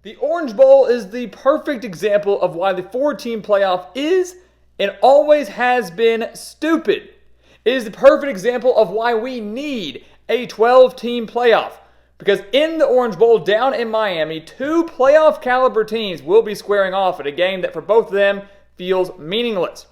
The Orange Bowl is the perfect example of why the 4-team playoff is and always has been stupid. It is the perfect example of why we need a 12-team playoff. Because in the Orange Bowl down in Miami, 2 playoff caliber teams will be squaring off at a game that for both of them feels meaningless.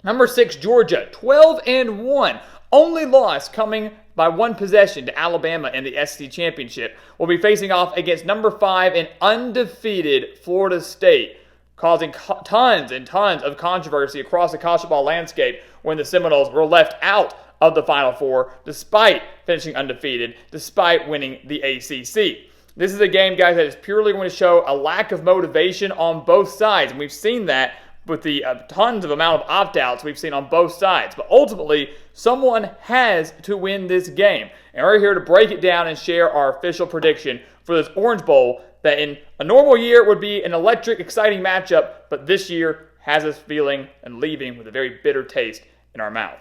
Number 6, Georgia, 12-1. Only loss coming by 1 possession to Alabama in the SEC Championship, will be facing off against number 5 and undefeated Florida State, causing tons and tons of controversy across the college football landscape when the Seminoles were left out of the Final Four despite finishing undefeated, despite winning the ACC. This is a game, guys, that is purely going to show a lack of motivation on both sides, and we've seen that with the tons of amount of opt-outs we've seen on both sides. But ultimately, someone has to win this game. And we're here to break it down and share our official prediction for this Orange Bowl that in a normal year would be an electric, exciting matchup, but this year has us feeling and leaving with a very bitter taste in our mouth.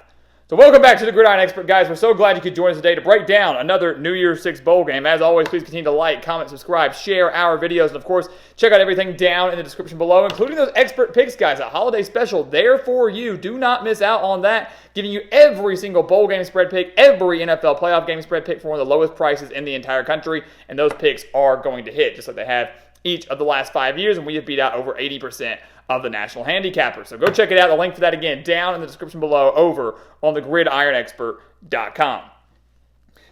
So welcome back to the Gridiron Expert, guys. We're so glad you could join us today to break down another New Year's Six bowl game. As always, please continue to like, comment, subscribe, share our videos, and of course, check out everything down in the description below, including those expert picks, guys. A holiday special there for you. Do not miss out on that. Giving you every single bowl game spread pick, every NFL playoff game spread pick for one of the lowest prices in the entire country, and those picks are going to hit, just like they have each of the last 5 years, and we have beat out over 80% of the national handicappers. So go check it out. The link for that, again, down in the description below over on the gridironexpert.com.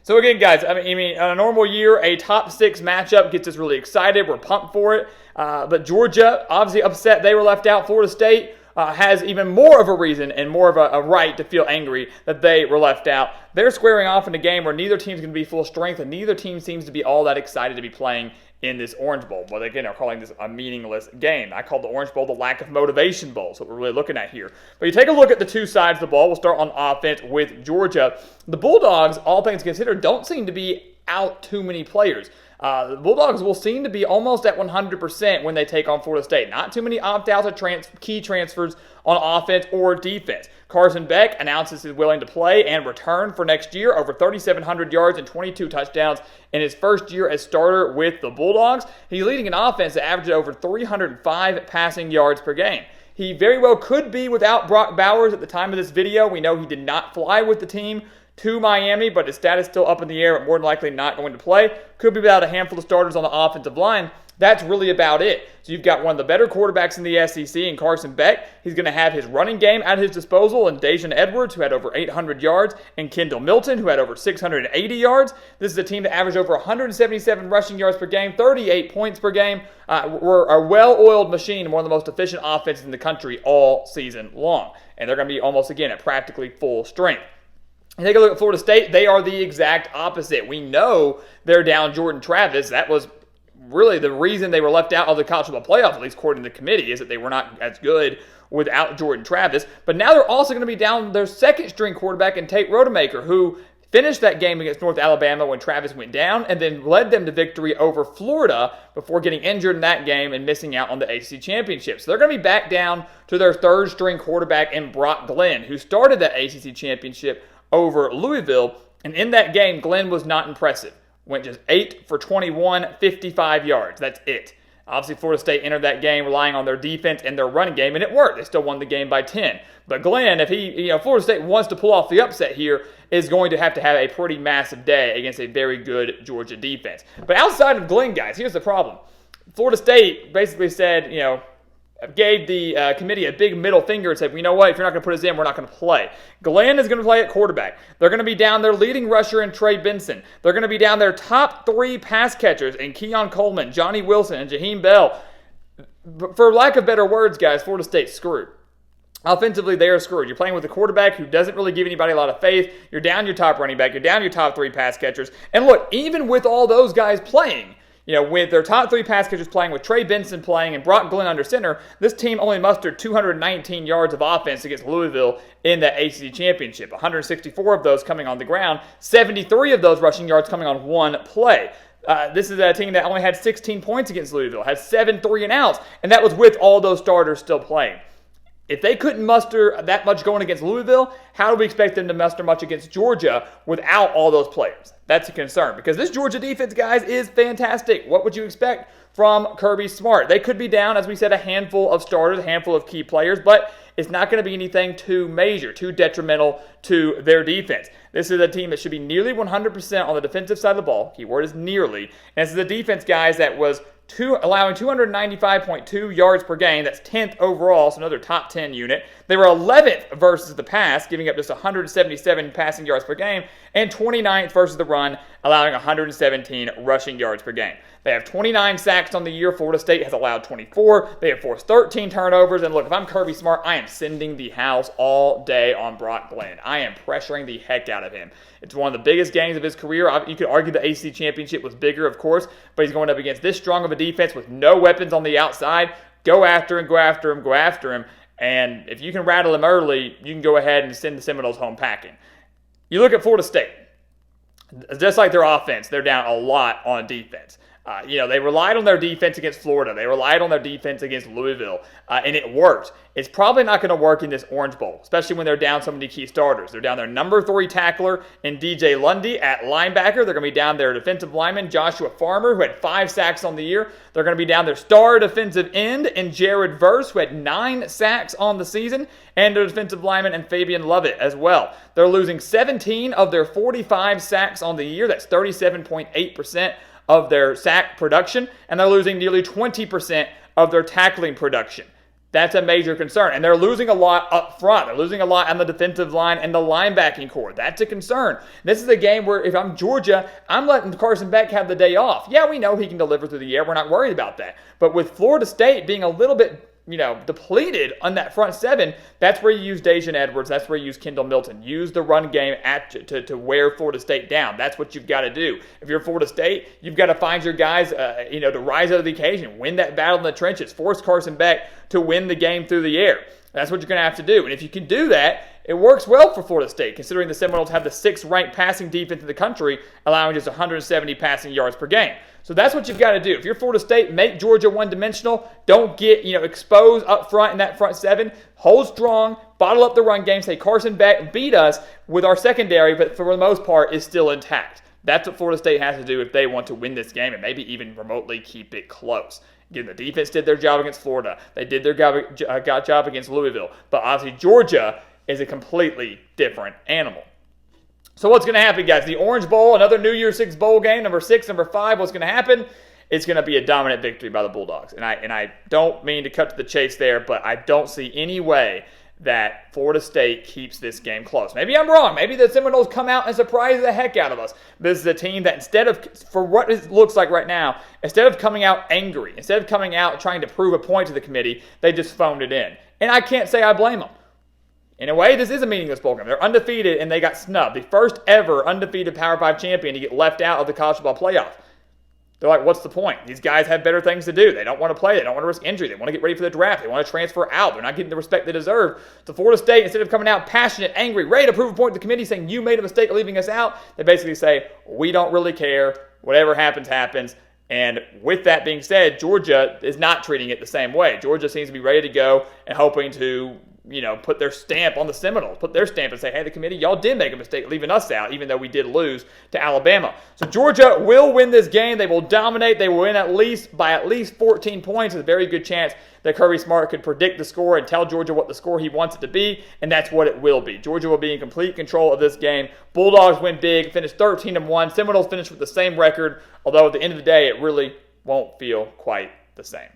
So again, guys, I mean, on a normal year, a top 6 matchup gets us really excited. We're pumped for it. But Georgia, obviously upset they were left out. Florida State has even more of a reason and more of a right to feel angry that they were left out. They're squaring off in a game where neither team's going to be full strength, and neither team seems to be all that excited to be playing in this Orange Bowl. But again, they're calling this a meaningless game. I call the Orange Bowl the lack of motivation bowl. That's what we're really looking at here. But you take a look at the two sides of the ball. We'll start on offense with Georgia. The Bulldogs, all things considered, don't seem to be out too many players. The Bulldogs will seem to be almost at 100% when they take on Florida State. Not too many opt-outs or key transfers on offense or defense. Carson Beck announces he's willing to play and return for next year, over 3,700 yards and 22 touchdowns in his first year as starter with the Bulldogs. He's leading an offense that averages over 305 passing yards per game. He very well could be without Brock Bowers at the time of this video. We know he did not fly with the team to Miami, but his status is still up in the air, but more than likely not going to play. Could be without a handful of starters on the offensive line. That's really about it. So you've got one of the better quarterbacks in the SEC in Carson Beck. He's going to have his running game at his disposal in Daijun Edwards, who had over 800 yards, and Kendall Milton, who had over 680 yards. This is a team that averaged over 177 rushing yards per game, 38 points per game. We're a well-oiled machine and one of the most efficient offenses in the country all season long. And they're going to be almost, again, at practically full strength. You take a look at Florida State, they are the exact opposite. We know they're down Jordan Travis. That was really the reason they were left out of the college football playoff, at least according to the committee, is that they were not as good without Jordan Travis. But now they're also going to be down their second-string quarterback in Tate Rodemaker, who finished that game against North Alabama when Travis went down and then led them to victory over Florida before getting injured in that game and missing out on the ACC Championship. So they're going to be back down to their third-string quarterback in Brock Glenn, who started that ACC Championship over Louisville, and in that game, Glenn was not impressive. Went just 8 for 21, 55 yards. That's it. Obviously, Florida State entered that game relying on their defense and their running game, and it worked. They still won the game by 10. But Glenn, if Florida State wants to pull off the upset here, is going to have a pretty massive day against a very good Georgia defense. But outside of Glenn, guys, here's the problem. Florida State basically said, gave the committee a big middle finger and said, you know what, if you're not going to put us in, we're not going to play. Glenn is going to play at quarterback. They're going to be down their leading rusher in Trey Benson. They're going to be down their top 3 pass catchers in Keon Coleman, Johnny Wilson, and Jaheim Bell. For lack of better words, guys, Florida State's screwed. Offensively, they are screwed. You're playing with a quarterback who doesn't really give anybody a lot of faith. You're down your top running back. You're down your top 3 pass catchers. And look, even with all those guys playing, with their top 3 pass catchers playing, with Trey Benson playing and Brock Glenn under center, this team only mustered 219 yards of offense against Louisville in the ACC Championship. 164 of those coming on the ground, 73 of those rushing yards coming on one play. This is a team that only had 16 points against Louisville, had 7 3-and-outs, and that was with all those starters still playing. If they couldn't muster that much going against Louisville, how do we expect them to muster much against Georgia without all those players? That's a concern because this Georgia defense, guys, is fantastic. What would you expect from Kirby Smart? They could be down, as we said, a handful of starters, a handful of key players, but it's not going to be anything too major, too detrimental to their defense. This is a team that should be nearly 100% on the defensive side of the ball. Keyword is nearly. And this is a defense, guys, that was allowing 295.2 yards per game. That's 10th overall, so another top 10 unit. They were 11th versus the pass, giving up just 177 passing yards per game, and 29th versus the run, allowing 117 rushing yards per game. They have 29 sacks on the year. Florida State has allowed 24. They have forced 13 turnovers. And look, if I'm Kirby Smart, I am sending the house all day on Brock Glenn. I am pressuring the heck out of him. It's one of the biggest games of his career. You could argue the ACC championship was bigger, of course, but he's going up against this strong of a defense with no weapons on the outside. Go after him, go after him, go after him. And if you can rattle him early, you can go ahead and send the Seminoles home packing. You look at Florida State. Just like their offense, they're down a lot on defense. They relied on their defense against Florida. They relied on their defense against Louisville, and it worked. It's probably not going to work in this Orange Bowl, especially when they're down so many key starters. They're down their number 3 tackler in DJ Lundy at linebacker. They're going to be down their defensive lineman, Joshua Farmer, who had 5 sacks on the year. They're going to be down their star defensive end in Jared Verse, who had 9 sacks on the season, and their defensive lineman and Fabian Lovett as well. They're losing 17 of their 45 sacks on the year. That's 37.8% of their sack production, and they're losing nearly 20% of their tackling production. That's a major concern. And they're losing a lot up front. They're losing a lot on the defensive line and the linebacking core. That's a concern. This is a game where if I'm Georgia, I'm letting Carson Beck have the day off. Yeah, we know he can deliver through the air. We're not worried about that. But with Florida State being a little bit depleted on that front 7, that's where you use Daijun Edwards. That's where you use Kendall Milton. Use the run game to wear Florida State down. That's what you've got to do. If you're Florida State, you've got to find your guys, to rise out of the occasion, win that battle in the trenches, force Carson Beck to win the game through the air. That's what you're going to have to do. And if you can do that, it works well for Florida State, considering the Seminoles have the 6th ranked passing defense in the country, allowing just 170 passing yards per game. So that's what you've got to do. If you're Florida State, make Georgia one-dimensional. Don't get exposed up front in that front 7. Hold strong, bottle up the run game, say Carson Beck, beat us with our secondary, but for the most part is still intact. That's what Florida State has to do if they want to win this game and maybe even remotely keep it close. Again, the defense did their job against Florida. They did their job against Louisville. But obviously Georgia is a completely different animal. So what's going to happen, guys? The Orange Bowl, another New Year's 6 bowl game, number 6, number 5. What's going to happen? It's going to be a dominant victory by the Bulldogs. And I don't mean to cut to the chase there, but I don't see any way that Florida State keeps this game close. Maybe I'm wrong. Maybe the Seminoles come out and surprise the heck out of us. This is a team that for what it looks like right now, instead of coming out angry, instead of coming out trying to prove a point to the committee, they just phoned it in. And I can't say I blame them. In a way, this is a meaningless bowl game. They're undefeated, and they got snubbed. The first ever undefeated Power 5 champion to get left out of the college football playoff. They're like, what's the point? These guys have better things to do. They don't want to play. They don't want to risk injury. They want to get ready for the draft. They want to transfer out. They're not getting the respect they deserve. So Florida State, instead of coming out passionate, angry, ready to prove a point to the committee saying you made a mistake leaving us out, they basically say, we don't really care. Whatever happens, happens. And with that being said, Georgia is not treating it the same way. Georgia seems to be ready to go and hoping to put their stamp on the Seminoles, put their stamp and say, hey, the committee, y'all did make a mistake leaving us out, even though we did lose to Alabama. So Georgia will win this game. They will dominate. They will win by at least 14 points. There's a very good chance that Kirby Smart could predict the score and tell Georgia what the score he wants it to be, and that's what it will be. Georgia will be in complete control of this game. Bulldogs win big, finish 13-1. Seminoles finish with the same record, although at the end of the day, it really won't feel quite the same.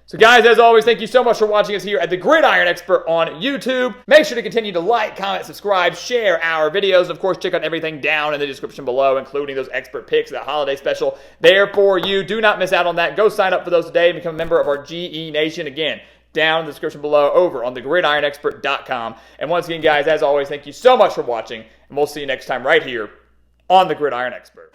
So guys, as always, thank you so much for watching us here at the Gridiron Expert on YouTube. Make sure to continue to like, comment, subscribe, share our videos. Of course, check out everything down in the description below, including those expert picks, that holiday special there for you. Do not miss out on that. Go sign up for those today and become a member of our GE Nation. Again, down in the description below over on thegridironexpert.com. And once again, guys, as always, thank you so much for watching, and we'll see you next time right here on the Gridiron Expert.